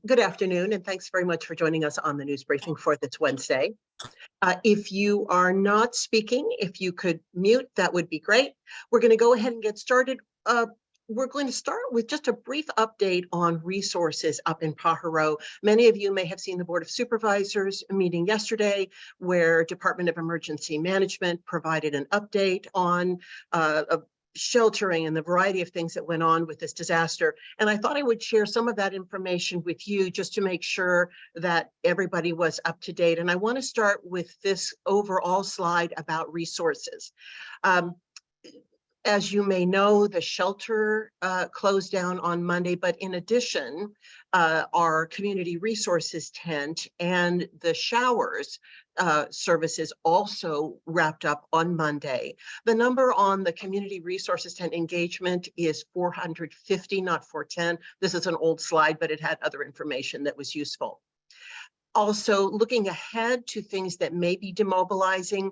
Good afternoon, and thanks very much for joining us on the news briefing for this Wednesday. If you are not speaking, if you could mute, that would be great. We're going to go ahead and get started. We're going to start with just a brief update on resources up in Pajaro. Many of you may have seen the Board of Supervisors meeting yesterday, where Department of Emergency Management provided an update on sheltering and the variety of things that went on with this disaster. And I thought I would share some of that information with you just to make sure that everybody was up to date. And I want to start with this overall slide about resources. As you may know, the shelter closed down on Monday, but in addition, our community resources tent and the showers services also wrapped up on Monday. The number on the community resources tent engagement is 450, not 410. This is an old slide, but it had other information that was useful. Also, looking ahead to things that may be demobilizing,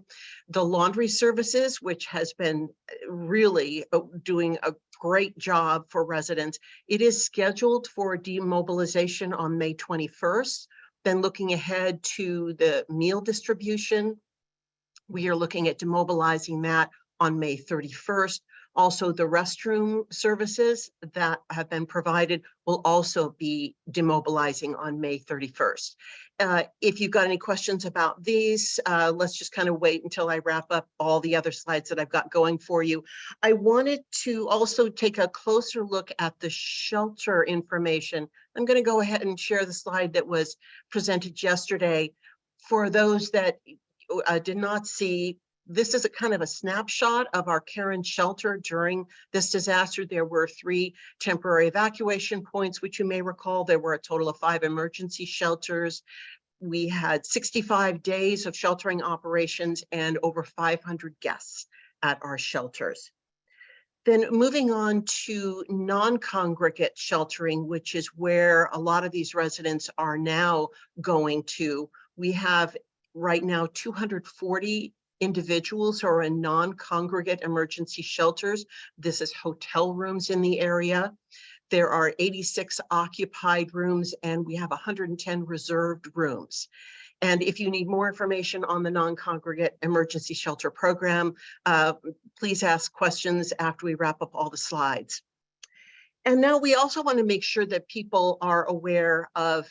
the laundry services, which has been really doing a great job for residents. It is scheduled for demobilization on May 21st. Then looking ahead to the meal distribution, we are looking at demobilizing that on May 31st. Also, the restroom services that have been provided will also be demobilizing on May 31st. If you've got any questions about these, let's just kind of wait until I wrap up all the other slides that I've got going for you. I wanted to also take a closer look at the shelter information. I'm going to go ahead and share the slide that was presented yesterday. For those that did not see, this is a kind of a snapshot of our care and shelter during this disaster. There were 3 temporary evacuation points, which you may recall. There were a total of 5 emergency shelters. We had 65 days of sheltering operations and over 500 guests at our shelters. Then moving on to non-congregate sheltering, which is where a lot of these residents are now going to. We have right now 240 individuals who are in non-congregate emergency shelters. This is hotel rooms in the area. There are 86 occupied rooms, and we have 110 reserved rooms. And if you need more information on the non-congregate emergency shelter program, please ask questions after we wrap up all the slides. And now we also want to make sure that people are aware of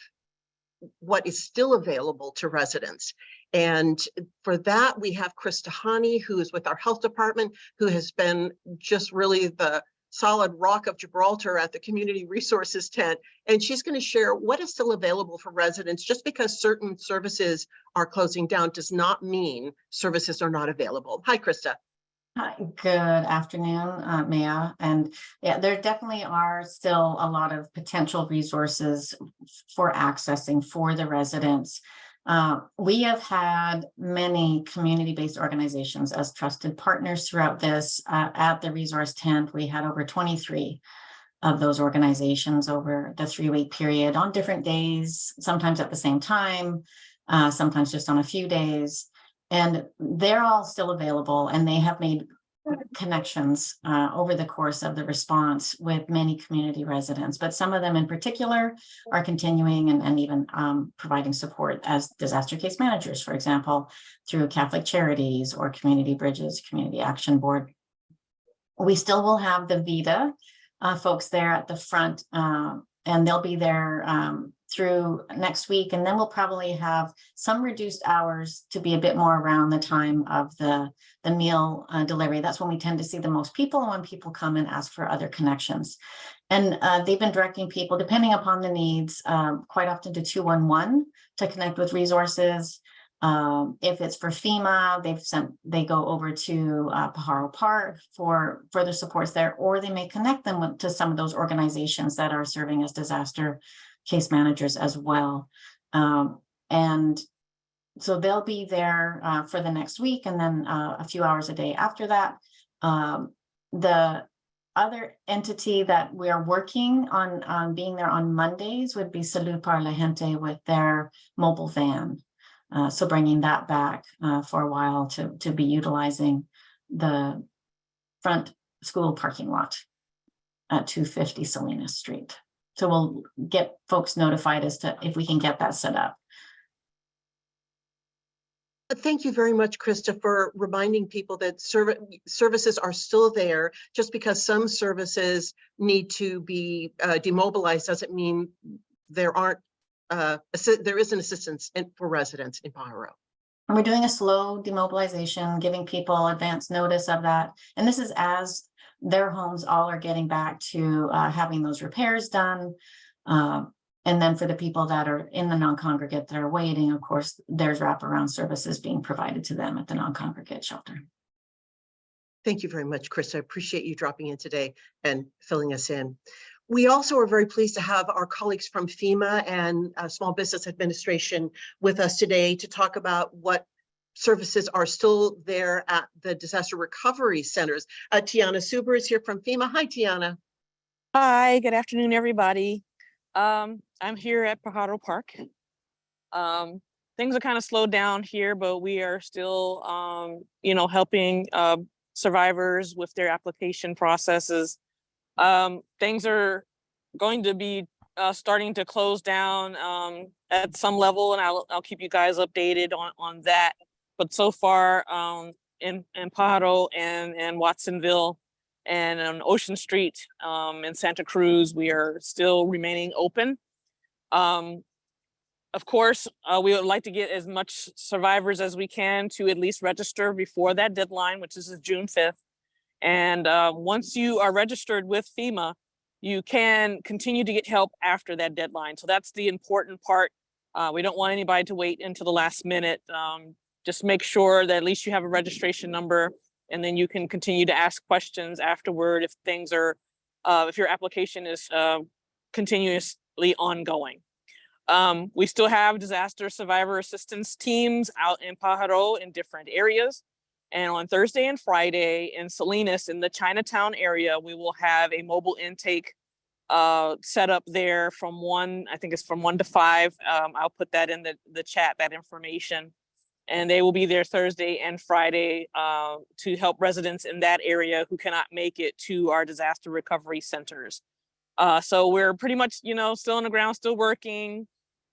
what is still available to residents. And for that, we have Krista, Hanni, who is with our health department, who has been just really the solid rock of Gibraltar at the community resources tent. And she's going to share what is still available for residents. Just because certain services are closing down does not mean services are not available. Hi, Krista. Hi, good afternoon, Maya. And yeah, there definitely are still a lot of potential resources for accessing for the residents. We have had many community-based organizations as trusted partners throughout this. At the resource tent, we had over 23 of those organizations over the 3-week period on different days, sometimes at the same time, sometimes just on a few days. And they're all still available, and they have made connections over the course of the response with many community residents. But some of them in particular are continuing and even providing support as disaster case managers, for example, through Catholic Charities or Community Bridges, Community Action Board. We still will have the VITA folks there at the front, and they'll be there through next week, and then we'll probably have some reduced hours to be a bit more around the time of the meal delivery. That's when we tend to see the most people, and when people come and ask for other connections. And they've been directing people, depending upon the needs, quite often to 211 to connect with resources. If it's for FEMA, they go over to Pajaro Park for further supports there, or they may connect them to some of those organizations that are serving as disaster case managers as well. And so they'll be there for the next week, and then a few hours a day after that. The other entity that we are working on being there on Mondays would be Salud para la Gente with their mobile van. So bringing that back for a while to be utilizing the front school parking lot at 250 Salinas Street. So we'll get folks notified as to if we can get that set up. Thank you very much, Krista, for reminding people that services are still there. Just because some services need to be demobilized doesn't mean there aren't there isn't assistance for residents in Pajaro. And we're doing a slow demobilization, giving people advance notice of that. And this is as their homes all are getting back to having those repairs done. And then for the people that are in the non-congregate that are waiting, of course, there's wraparound services being provided to them at the non-congregate shelter. Thank you very much, Krista. I appreciate you dropping in today and filling us in. We also are very pleased to have our colleagues from FEMA and Small Business Administration with us today to talk about what services are still there at the disaster recovery centers. Tiana Suber is here from FEMA. Hi, Tiana. Hi, good afternoon, everybody. I'm here at Pajaro Park. Things are kind of slowed down here, but we are still, helping survivors with their application processes. Things are going to be starting to close down at some level, and I'll keep you guys updated on that. But so far, in Pajaro and Watsonville and on Ocean Street in Santa Cruz, we are still remaining open. Of course, we would like to get as much survivors as we can to at least register before that deadline, which is June 5th. And once you are registered with FEMA, you can continue to get help after that deadline. So that's the important part. We don't want anybody to wait until the last minute. Just make sure that at least you have a registration number, and then you can continue to ask questions afterward if things are, if your application is continuously ongoing. We still have disaster survivor assistance teams out in Pajaro in different areas. And on Thursday and Friday in Salinas, in the Chinatown area, we will have a mobile intake set up there from 1 to 5. I'll put that in the chat, that information. And they will be there Thursday and Friday to help residents in that area who cannot make it to our disaster recovery centers. So we're pretty much, still on the ground, still working,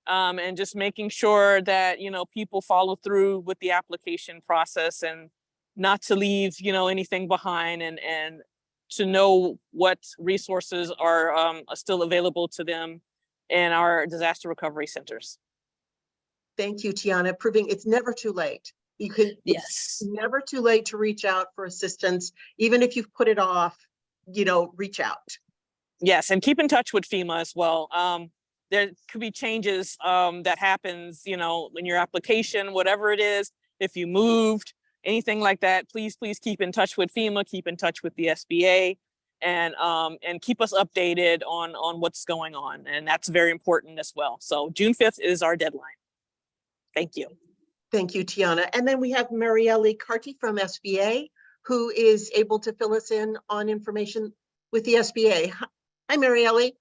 and just making sure that, people follow through with the application process and not to leave, anything behind, and to know what resources are still available to them in our disaster recovery centers. Thank you, Tiana, proving it's never too late. Yes. It's never too late to reach out for assistance. Even if you've put it off, reach out. Yes, and keep in touch with FEMA as well. There could be changes that happens, in your application, whatever it is. If you moved, anything like that, please keep in touch with FEMA, keep in touch with the SBA, and keep us updated on what's going on. And that's very important as well. So June 5th is our deadline. Thank you. Thank you, Tiana. And then we have Marielli Carty from SBA, who is able to fill us in on information with the SBA. Hi, Marielli.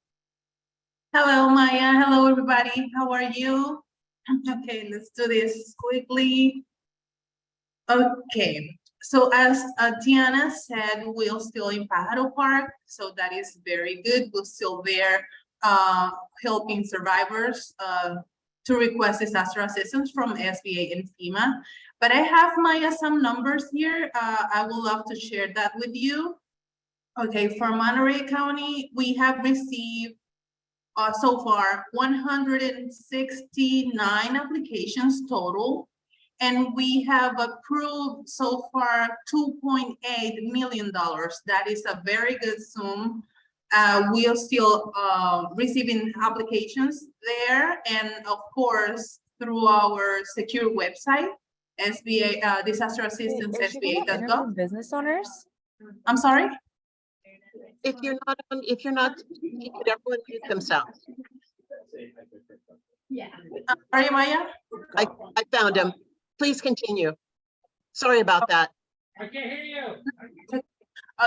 Hello, Maya. Hello, everybody. How are you? Okay, let's do this quickly. Okay, so as Tiana said, we're still in Pajaro Park, so that is very good. We're still there helping survivors to request disaster assistance from SBA and FEMA. But I have, Maya, some numbers here. I would love to share that with you. Okay, for Monterey County, we have received so far 169 applications total, and we have approved so far $2.8 million. That is a very good sum. We are still receiving applications there, and of course through our secure website, SBA disaster assistance SBA.gov. Business owners. I'm sorry. If you're not, everyone mute themselves. Yeah. Sorry, Maya. I found him. Please continue. Sorry about that. I can't hear you.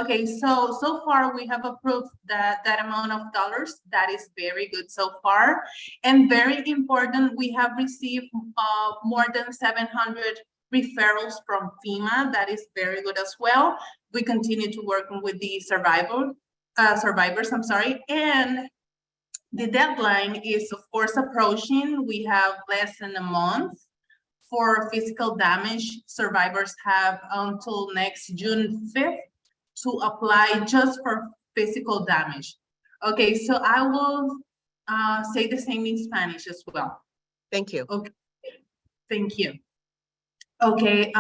Okay, so far we have approved that amount of dollars. That is very good so far, and very important. We have received more than 700 referrals from FEMA. That is very good as well. We continue to work with the survivors. I'm sorry, and The deadline is, of course, approaching. We have less than a month. For physical damage, survivors have until next June 5th to apply just for physical damage. Okay, so I will say the same in Spanish as well. Thank you. Okay, thank you. Okay,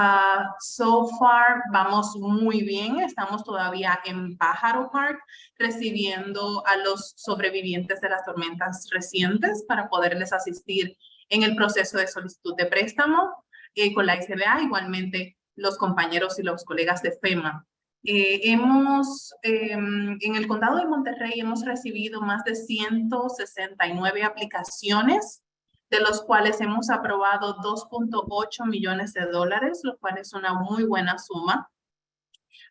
so far vamos muy bien. Estamos todavía en Pajaro Park recibiendo a los sobrevivientes de las tormentas recientes para poderles asistir en el proceso de solicitud de préstamo con la SBA, igualmente los compañeros y los colegas de FEMA. En el condado de Monterey hemos recibido más de 169 aplicaciones, de los cuales hemos aprobado 2.8 millones de dólares, lo cual es una muy buena suma.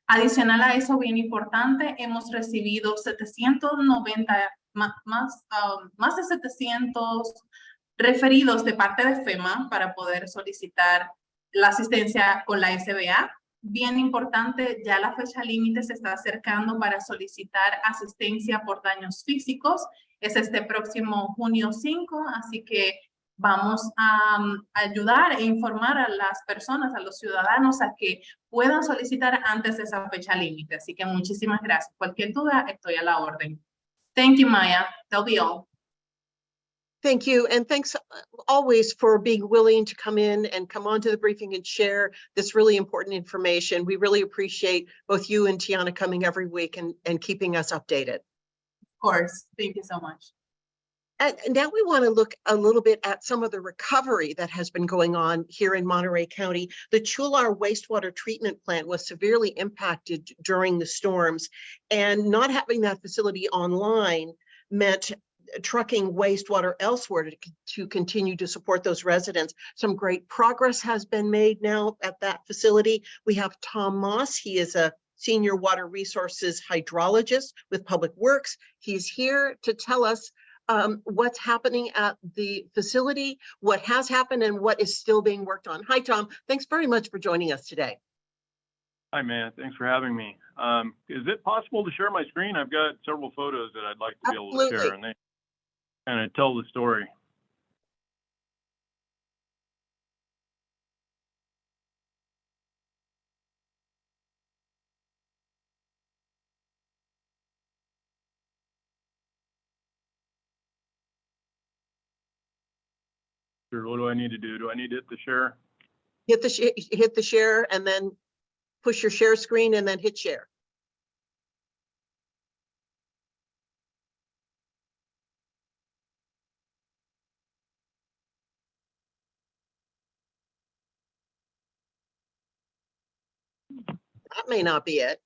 Adicional a eso, bien importante, hemos recibido 790, más de 700 referidos de parte de FEMA para poder solicitar la asistencia con la SBA. Bien importante, ya la fecha límite se está acercando para solicitar asistencia por daños físicos. Es este próximo junio 5, así que vamos a ayudar e informar a las personas, a los ciudadanos, a que puedan solicitar antes de esa fecha límite. Así que muchísimas gracias. Cualquier duda, estoy a la orden. Thank you, Maya. That'll be all. Thank you, and thanks always for being willing to come in and come on to the briefing and share this really important information. We really appreciate both you and Tiana coming every week and keeping us updated. Of course, thank you so much. And now we want to look a little bit at some of the recovery that has been going on here in Monterey County. The Chualar wastewater treatment plant was severely impacted during the storms, and not having that facility online meant trucking wastewater elsewhere to continue to support those residents. Some great progress has been made now at that facility. We have Tom Moss. He is a senior water resources hydrologist with Public Works. He's here to tell us what's happening at the facility, what has happened, and what is still being worked on. Hi, Tom. Thanks very much for joining us today. Hi, man. Thanks for having me. Is it possible to share my screen? I've got several photos that I'd like to be able to share, and they kind of tell the story. Sure. What do I need to do? Do I need to hit the share? Hit the share and then push your share screen and then hit share. That may not be it.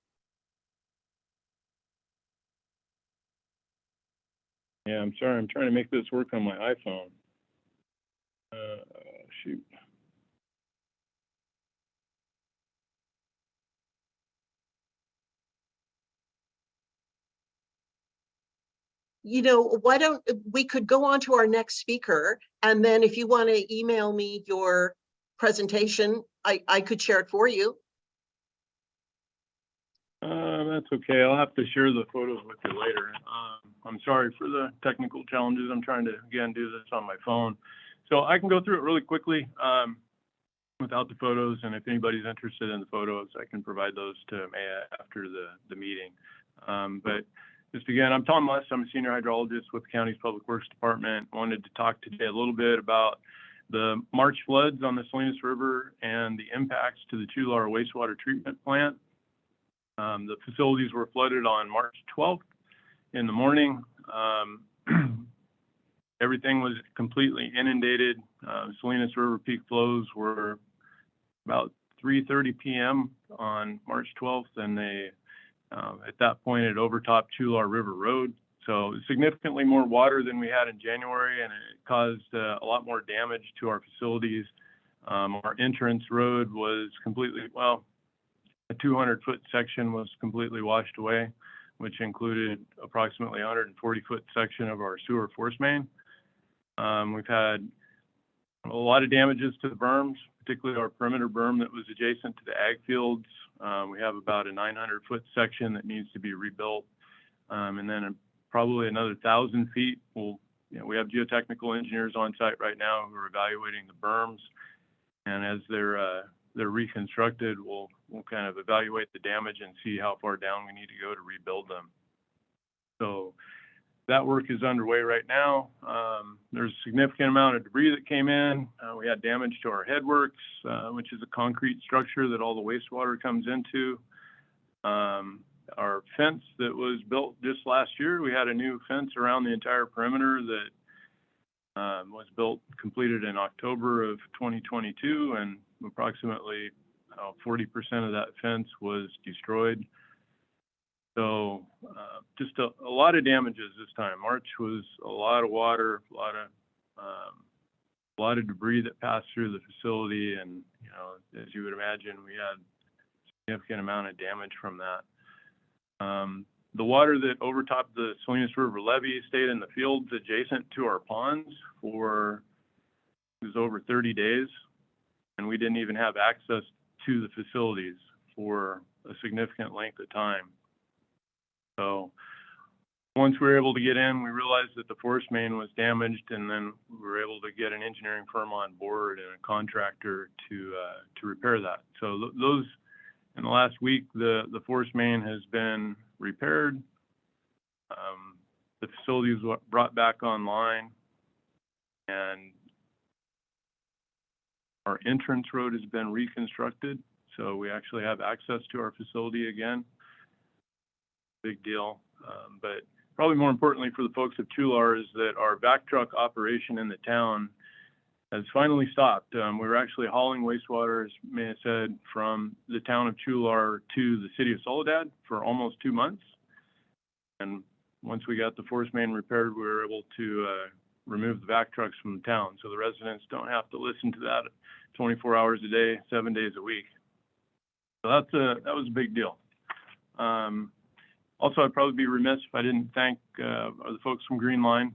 Yeah, I'm sorry. I'm trying to make this work on my iPhone. Shoot. You know, why don't we could go on to our next speaker, and then if you want to email me your presentation, I could share it for you. That's okay. I'll have to share the photos with you later. I'm sorry for the technical challenges. I'm trying to, again, do this on my phone. So I can go through it really quickly without the photos. And if anybody's interested in the photos, I can provide those to Maya after the meeting. But just again, I'm Tom Muss. I'm a senior hydrologist with the county's Public Works Department. Wanted to talk today a little bit about the March floods on the Salinas River and the impacts to the Chualar wastewater treatment plant. The facilities were flooded on March 12th in the morning. Everything was completely inundated. Salinas River peak flows were about 3:30 p.m. on March 12th, and they, at that point, it overtopped Chualar River Road. So significantly more water than we had in January, and it caused a lot more damage to our facilities. Our entrance road was completely, well, a 200-foot section was completely washed away, which included approximately 140-foot section of our sewer force main. We've had a lot of damages to the berms, particularly our perimeter berm that was adjacent to the ag fields. We have about a 900-foot section that needs to be rebuilt, and then probably another 1,000 feet. We have geotechnical engineers on site right now who are evaluating the berms, and as they're reconstructed, we'll kind of evaluate the damage and see how far down we need to go to rebuild them. So that work is underway right now. There's a significant amount of debris that came in. We had damage to our headworks, which is a concrete structure that all the wastewater comes into. Our fence that was built just last year, we had a new fence around the entire perimeter that was completed in October of 2022, and approximately 40% of that fence was destroyed. So just a lot of damages this time. March was a lot of water, a lot of debris that passed through the facility, and as you would imagine, we had a significant amount of damage from that. The water that overtopped the Salinas River levee stayed in the fields adjacent to our ponds for it was over 30 days, and we didn't even have access to the facilities for a significant length of time. So once we were able to get in, we realized that the force main was damaged, and then we were able to get an engineering firm on board and a contractor to repair that. So those, in the last week, the force main has been repaired. The facility was brought back online, and our entrance road has been reconstructed, so we actually have access to our facility again. Big deal. But probably more importantly for the folks of Chualar is that our back truck operation in the town has finally stopped. We were actually hauling wastewater, as Maya said, from the town of Chualar to the city of Soledad for almost 2 months. And once we got the force main repaired, we were able to remove the back trucks from the town. So the residents don't have to listen to that 24 hours a day, 7 days a week. So that was a big deal. Also, I'd probably be remiss if I didn't thank the folks from Green Line,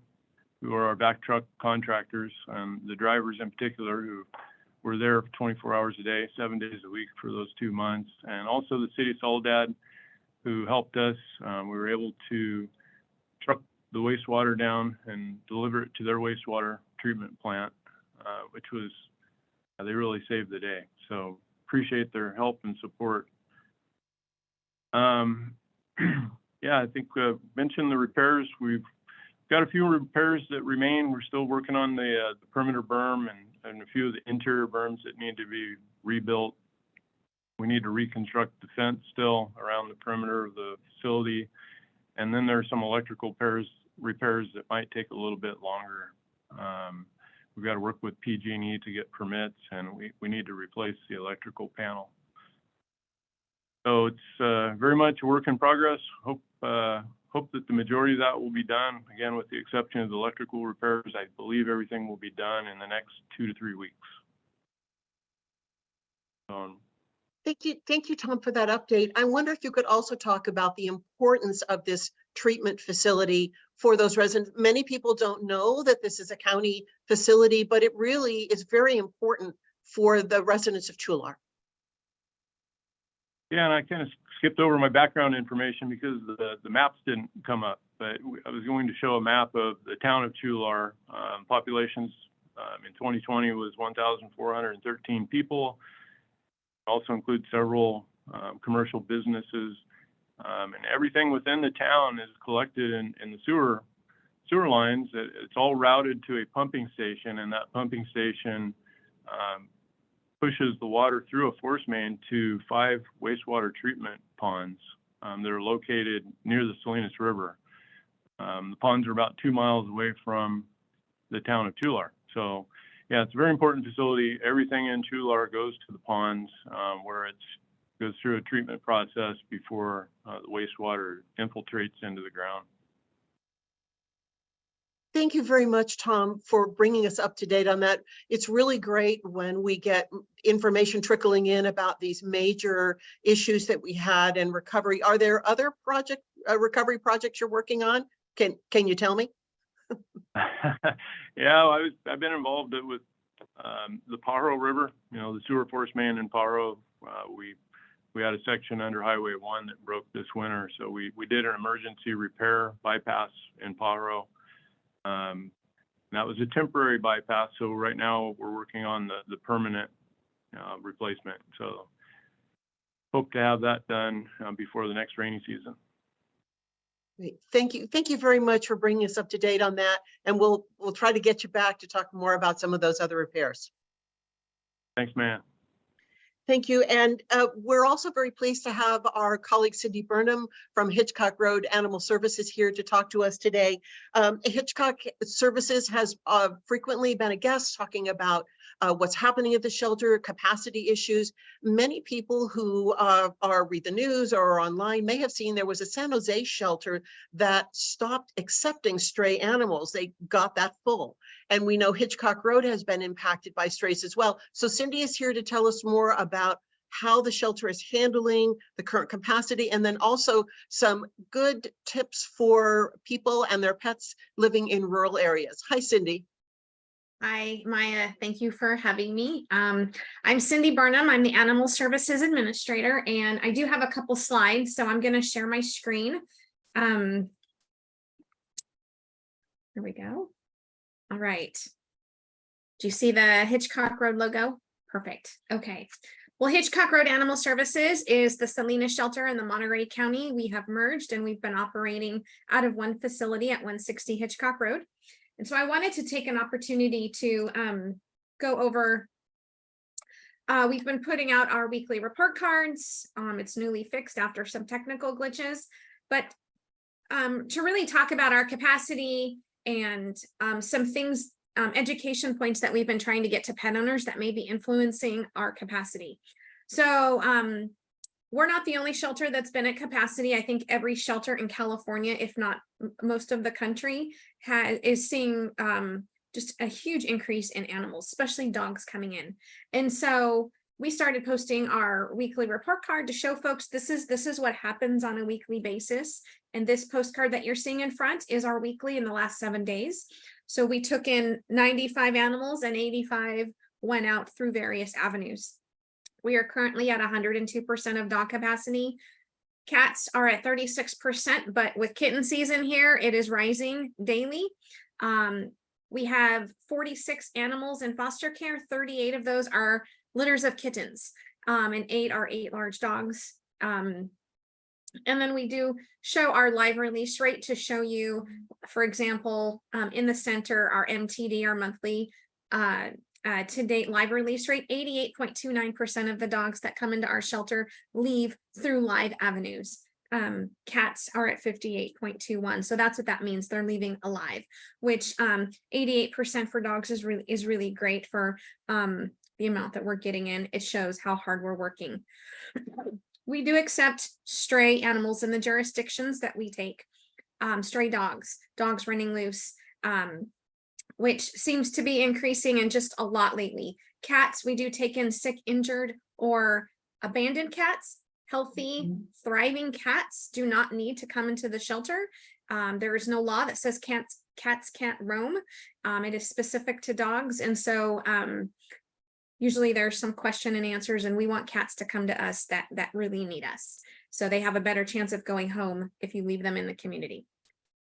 who are our back truck contractors, and the drivers in particular who were there 24 hours a day, 7 days a week for those 2 months, and also the city of Soledad, who helped us. We were able to truck the wastewater down and deliver it to their wastewater treatment plant, which was, they really saved the day. So appreciate their help and support. Yeah, I think mentioned the repairs. We've got a few repairs that remain. We're still working on the perimeter berm and a few of the interior berms that need to be rebuilt. We need to reconstruct the fence still around the perimeter of the facility. And then there are some electrical repairs that might take a little bit longer. We've got to work with PG&E to get permits, and we need to replace the electrical panel. So it's very much a work in progress. Hope that the majority of that will be done. Again, with the exception of the electrical repairs, I believe everything will be done in the next 2 to 3 weeks. Thank you, Tom, for that update. I wonder if you could also talk about the importance of this treatment facility for those residents. Many people don't know that this is a county facility, but it really is very important for the residents of Chualar. Yeah, and I kind of skipped over my background information because the maps didn't come up, but I was going to show a map of the town of Chualar. Populations in 2020 was 1,413 people. Also includes several commercial businesses, and everything within the town is collected in the sewer lines. It's all routed to a pumping station, and that pumping station pushes the water through a force main to 5 wastewater treatment ponds that are located near the Salinas River. The ponds are about 2 miles away from the town of Chualar. So yeah, it's a very important facility. Everything in Chualar goes to the ponds where it goes through a treatment process before the wastewater infiltrates into the ground. Thank you very much, Tom, for bringing us up to date on that. It's really great when we get information trickling in about these major issues that we had in recovery. Are there other recovery projects you're working on? Can you tell me? Yeah, I've been involved with the Pajaro River, the sewer force main in Pajaro. We we had a section under Highway 1 that broke this winter. So we did an emergency repair bypass in Pajaro. That was a temporary bypass. So right now we're working on the permanent replacement. So hope to have that done before the next rainy season. Great. Thank you. Thank you very much for bringing us up to date on that. And we'll try to get you back to talk more about some of those other repairs. Thanks, man. Thank you. And we're also very pleased to have our colleague Cindy Burnham from Hitchcock Road Animal Services here to talk to us today. Hitchcock Services has frequently been a guest talking about what's happening at the shelter, capacity issues. Many people who read the news or are online may have seen there was a San Jose shelter that stopped accepting stray animals. They got that full. And we know Hitchcock Road has been impacted by strays as well. So Cindy is here to tell us more about how the shelter is handling the current capacity, and then also some good tips for people and their pets living in rural areas. Hi, Cindy. Hi, Maya. Thank you for having me. I'm Cindy Burnham. I'm the Animal Services Administrator, and I do have a couple slides, so I'm going to share my screen. Here we go. All right. Do you see the Hitchcock Road logo? Perfect. Okay. Well, Hitchcock Road Animal Services is the Salinas shelter in the Monterey County. We have merged and we've been operating out of one facility at 160 Hitchcock Road. And so I wanted to take an opportunity to go over, we've been putting out our weekly report cards. It's newly fixed after some technical glitches, but to really talk about our capacity and some things, education points that we've been trying to get to pet owners that may be influencing our capacity. So we're not the only shelter that's been at capacity. I think every shelter in California, if not most of the country, is seeing just a huge increase in animals, especially dogs coming in. And so we started posting our weekly report card to show folks this is what happens on a weekly basis. And this postcard that you're seeing in front is our weekly in the last 7 days. So we took in 95 animals and 85 went out through various avenues. We are currently at 102% of dog capacity. Cats are at 36%, but with kitten season here, it is rising daily. We have 46 animals in foster care. 38 of those are litters of kittens, and 8 are 8 large dogs. And then we do show our live release rate to show you, for example, in the center, our MTD, our monthly to date live release rate, 88.29% of the dogs that come into our shelter leave through live avenues. Cats are at 58.21. So that's what that means. They're leaving alive, which 88% for dogs is really great for the amount that we're getting in. It shows how hard we're working. We do accept stray animals in the jurisdictions that we take. Stray dogs running loose, which seems to be increasing and just a lot lately. Cats, we do take in sick, injured, or abandoned cats. Healthy, thriving cats do not need to come into the shelter. There is no law that says cats can't roam. It is specific to dogs. And so usually there's some question and answers, and we want cats to come to us that really need us. So they have a better chance of going home if you leave them in the community.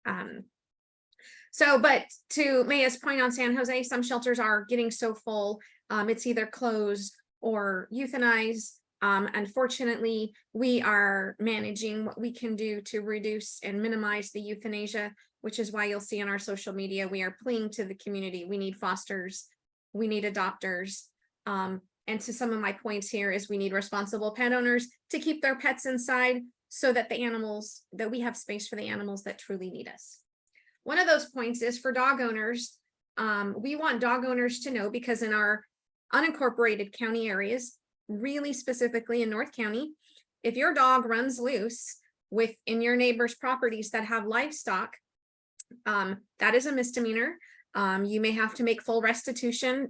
But to Maya's point on San Jose, some shelters are getting so full, it's either closed or euthanized. Unfortunately, we are managing what we can do to reduce and minimize the euthanasia, which is why you'll see on our social media, we are pleading to the community. We need fosters, we need adopters. And to some of my points here is we need responsible pet owners to keep their pets inside so that we have space for the animals that truly need us. One of those points is for dog owners. We want dog owners to know, because in our unincorporated county areas, really specifically in North County, if your dog runs loose in your neighbor's properties that have livestock, that is a misdemeanor. You may have to make full restitution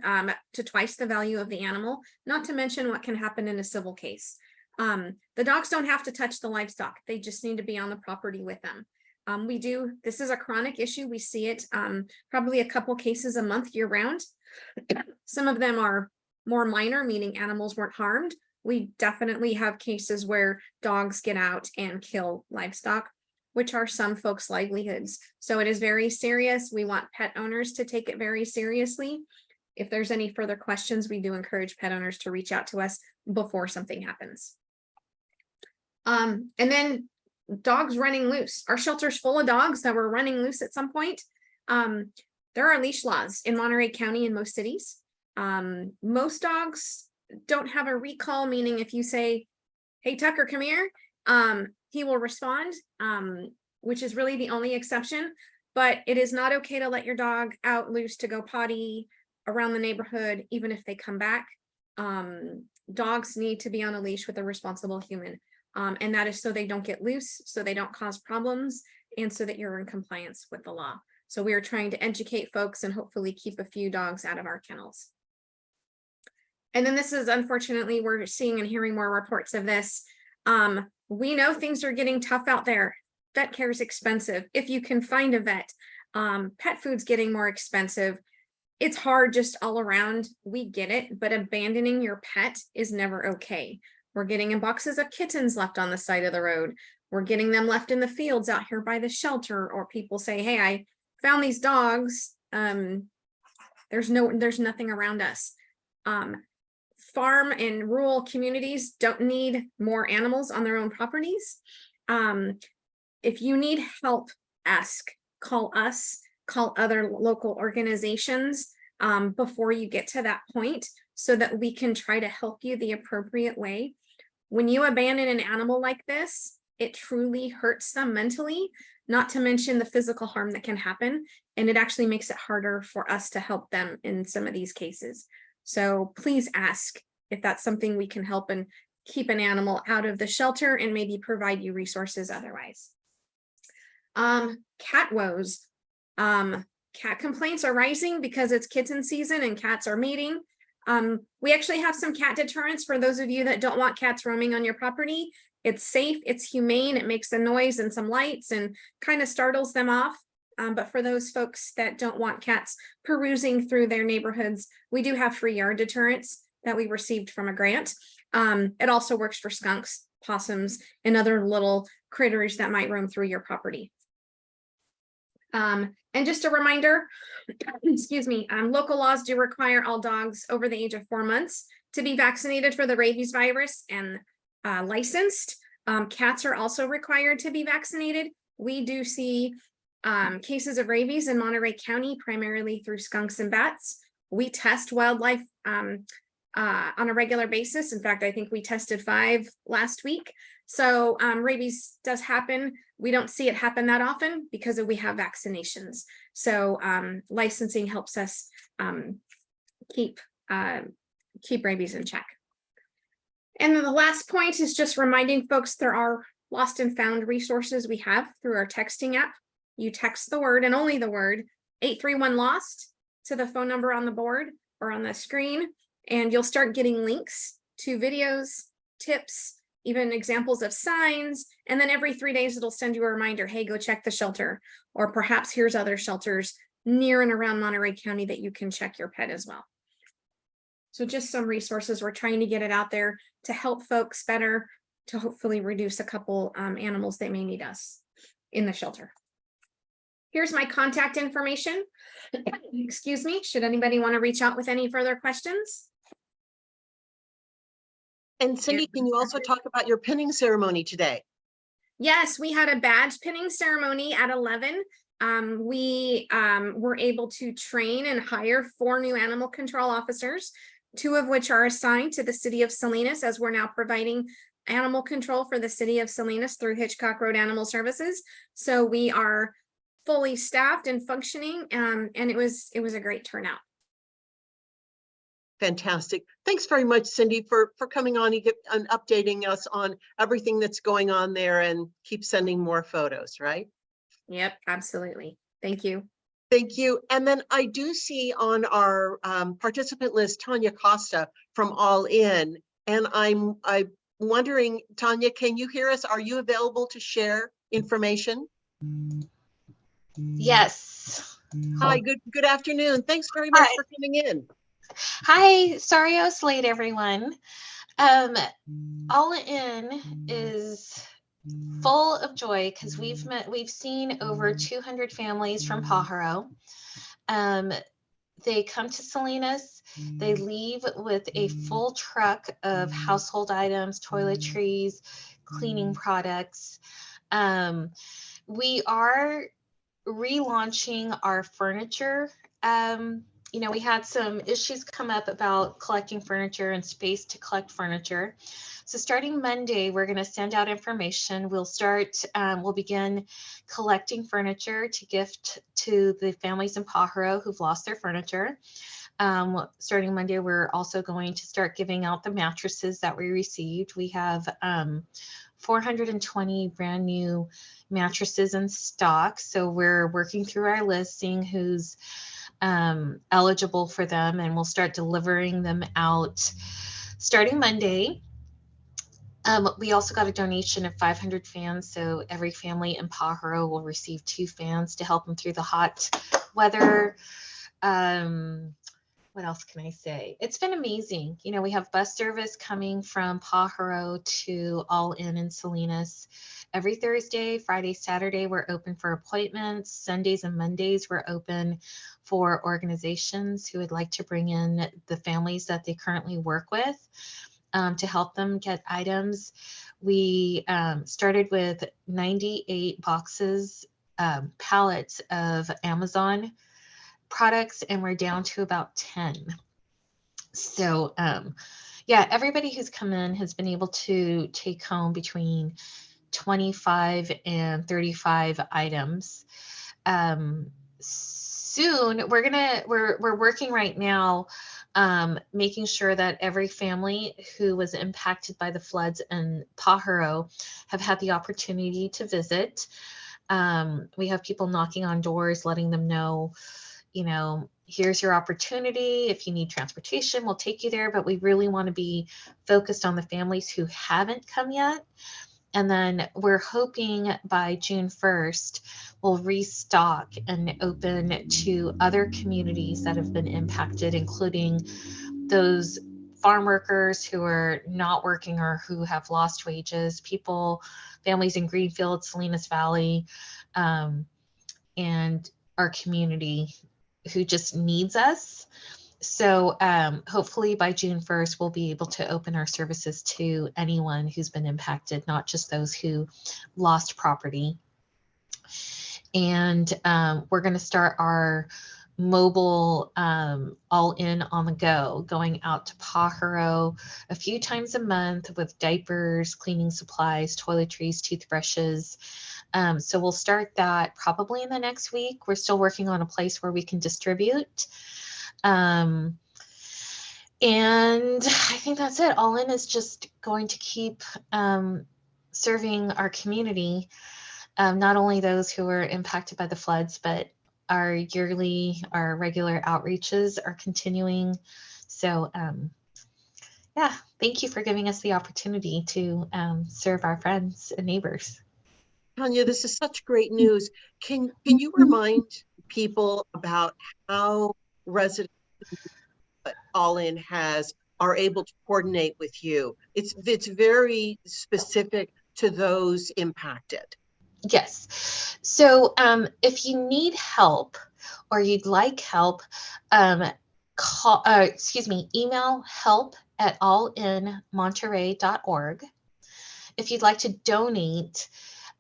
to twice the value of the animal, not to mention what can happen in a civil case. The dogs don't have to touch the livestock. They just need to be on the property with them. This is a chronic issue. We see it probably a couple cases a month year round. Some of them are more minor, meaning animals weren't harmed, we definitely have cases where dogs get out and kill livestock, which are some folks' livelihoods. So it is very serious. We want pet owners to take it very seriously. If there's any further questions, we do encourage pet owners to reach out to us before something happens. And then dogs running loose. Our shelter's full of dogs that were running loose at some point. There are leash laws in Monterey County in most cities. Most dogs don't have a recall, meaning if you say, hey, Tucker, come here, he will respond, which is really the only exception. But it is not okay to let your dog out loose to go potty around the neighborhood, even if they come back. Dogs need to be on a leash with a responsible human. And that is so they don't get loose, so they don't cause problems, and so that you're in compliance with the law. So we are trying to educate folks and hopefully keep a few dogs out of our kennels. And then this is, unfortunately, we're seeing and hearing more reports of this. We know things are getting tough out there. Vet care is expensive. If you can find a vet, pet food's getting more expensive. It's hard just all around. We get it, but abandoning your pet is never okay. We're getting in boxes of kittens left on the side of the road. We're getting them left in the fields out here by the shelter, or people say, hey, I found these dogs. There's nothing around us. Farm and rural communities don't need more animals on their own properties. If you need help, ask, call us, call other local organizations before you get to that point, so that we can try to help you the appropriate way. When you abandon an animal like this, it truly hurts them mentally, not to mention the physical harm that can happen. And it actually makes it harder for us to help them in some of these cases. So please ask if that's something we can help and keep an animal out of the shelter and maybe provide you resources otherwise. Cat woes. Cat complaints are rising because it's kitten season and cats are mating. We actually have some cat deterrents for those of you that don't want cats roaming on your property. It's safe, it's humane, it makes a noise and some lights and kind of startles them off. But for those folks that don't want cats perusing through their neighborhoods, we do have free yard deterrents that we received from a grant. It also works for skunks, possums, and other little critters that might roam through your property. And just a reminder, excuse me, local laws do require all dogs over the age of 4 months to be vaccinated for the rabies virus and licensed. Cats are also required to be vaccinated. We do see cases of rabies in Monterey County, primarily through skunks and bats. We test wildlife on a regular basis. In fact, I think we tested 5 last week. So rabies does happen. We don't see it happen that often because we have vaccinations. So licensing helps us keep rabies in check. And then the last point is just reminding folks there are lost and found resources we have through our texting app. You text the word and only the word 831-LOST to the phone number on the board or on the screen, and you'll start getting links to videos, tips, even examples of signs. And then every 3 days, it'll send you a reminder, hey, go check the shelter, or perhaps here's other shelters near and around Monterey County that you can check your pet as well. So just some resources. We're trying to get it out there to help folks better, to hopefully reduce a couple animals that may need us in the shelter. Here's my contact information. Excuse me, should anybody want to reach out with any further questions? And Cindy, can you also talk about your pinning ceremony today? Yes, we had a badge pinning ceremony at 11. We were able to train and hire 4 new animal control officers, 2 of which are assigned to the city of Salinas, as we're now providing animal control for the city of Salinas through Hitchcock Road Animal Services. So we are fully staffed and functioning, and it was a great turnout. Fantastic. Thanks very much, Cindy, for coming on and updating us on everything that's going on there, and keep sending more photos, right? Yep, absolutely. Thank you. Thank you. And then I do see on our participant list, Tanya Kosta from All In. And I'm wondering, Tanya, can you hear us? Are you available to share information? Yes. Hi, good afternoon. Thanks very much for coming in. Hi, sorry I was late, everyone. All in is full of joy because we've seen over 200 families from Pajaro. They come to Salinas, they leave with a full truck of household items, toiletries, cleaning products. We are relaunching our furniture. We had some issues come up about collecting furniture and space to collect furniture. So starting Monday, we're going to send out information. We'll begin collecting furniture to gift to the families in Pajaro who've lost their furniture. Starting Monday, we're also going to start giving out the mattresses that we received. We have 420 brand new mattresses in stock. So we're working through our list, seeing who's eligible for them, and we'll start delivering them out starting Monday. We also got a donation of 500 fans, so every family in Pajaro will receive 2 fans to help them through the hot weather. What else can I say? It's been amazing. We have bus service coming from Pajaro to All in Salinas every Thursday, Friday, Saturday. We're open for appointments. Sundays and Mondays, we're open for organizations who would like to bring in the families that they currently work with to help them get items. We started with 98 boxes, pallets of Amazon products, and we're down to about 10. So everybody who's come in has been able to take home between 25 and 35 items. Soon we're working right now, making sure that every family who was impacted by the floods in Pajaro have had the opportunity to visit. We have people knocking on doors, letting them know, here's your opportunity. If you need transportation, we'll take you there. But we really want to be focused on the families who haven't come yet. And then we're hoping by June 1st, we'll restock and open to other communities that have been impacted, including those farm workers who are not working or who have lost wages, families in Greenfield, Salinas Valley, and our community who just needs us. So hopefully by June 1st, we'll be able to open our services to anyone who's been impacted, not just those who lost property. And we're going to start our mobile all in on the go, going out to Pajaro a few times a month with diapers, cleaning supplies, toiletries, toothbrushes. So we'll start that probably in the next week. We're still working on a place where we can distribute. And I think that's it. All in is just going to keep serving our community, not only those who were impacted by the floods, but our regular outreaches are continuing. So thank you for giving us the opportunity to serve our friends and neighbors. Tanya, this is such great news. Can you remind people about how residents All In are able to coordinate with you? It's very specific to those impacted. Yes. So if you need help or you'd like help, email help@allinmonterey.org. If you'd like to donate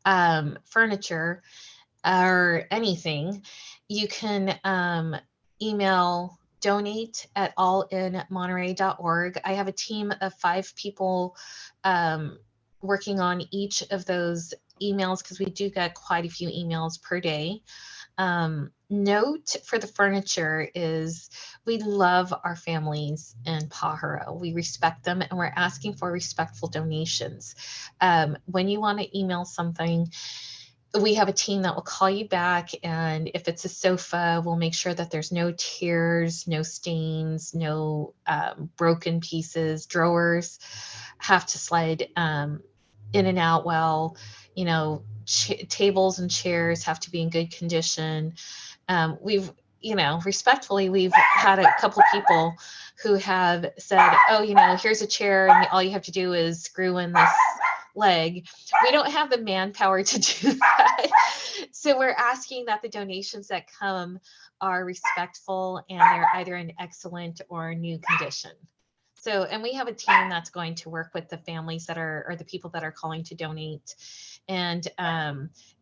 furniture or anything, you can email donate@allinmonterey.org. I have a team of 5 people working on each of those emails because we do get quite a few emails per day. Note for the furniture is we love our families in Pajaro. We respect them and we're asking for respectful donations. When you want to email something, we have a team that will call you back, and if it's a sofa, we'll make sure that there's no tears, no stains, no broken pieces. Drawers have to slide in and out well. Tables and chairs have to be in good condition. We've had a couple people who have said, oh, you know, here's a chair and all you have to do is screw in this leg. We don't have the manpower to do that. So we're asking that the donations that come are respectful and they're either in excellent or new condition. So, and we have a team that's going to work with the families that are, or the people that are calling to donate. And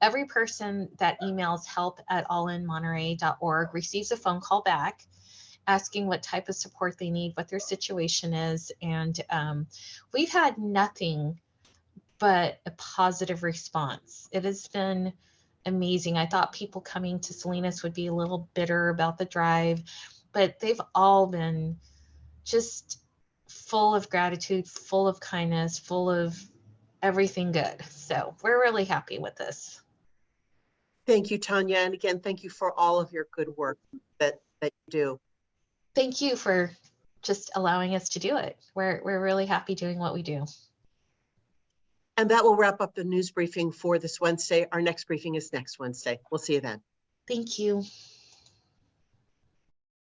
every person that emails help@allinmonterey.org receives a phone call back asking what type of support they need, what their situation is. And we've had nothing but a positive response. It has been amazing. I thought people coming to Salinas would be a little bitter about the drive, but they've all been just full of gratitude, full of kindness, full of everything good. So we're really happy with this. Thank you, Tanya. And again, thank you for all of your good work that you do. Thank you for just allowing us to do it. We're really happy doing what we do. And that will wrap up the news briefing for this Wednesday. Our next briefing is next Wednesday. We'll see you then. Thank you.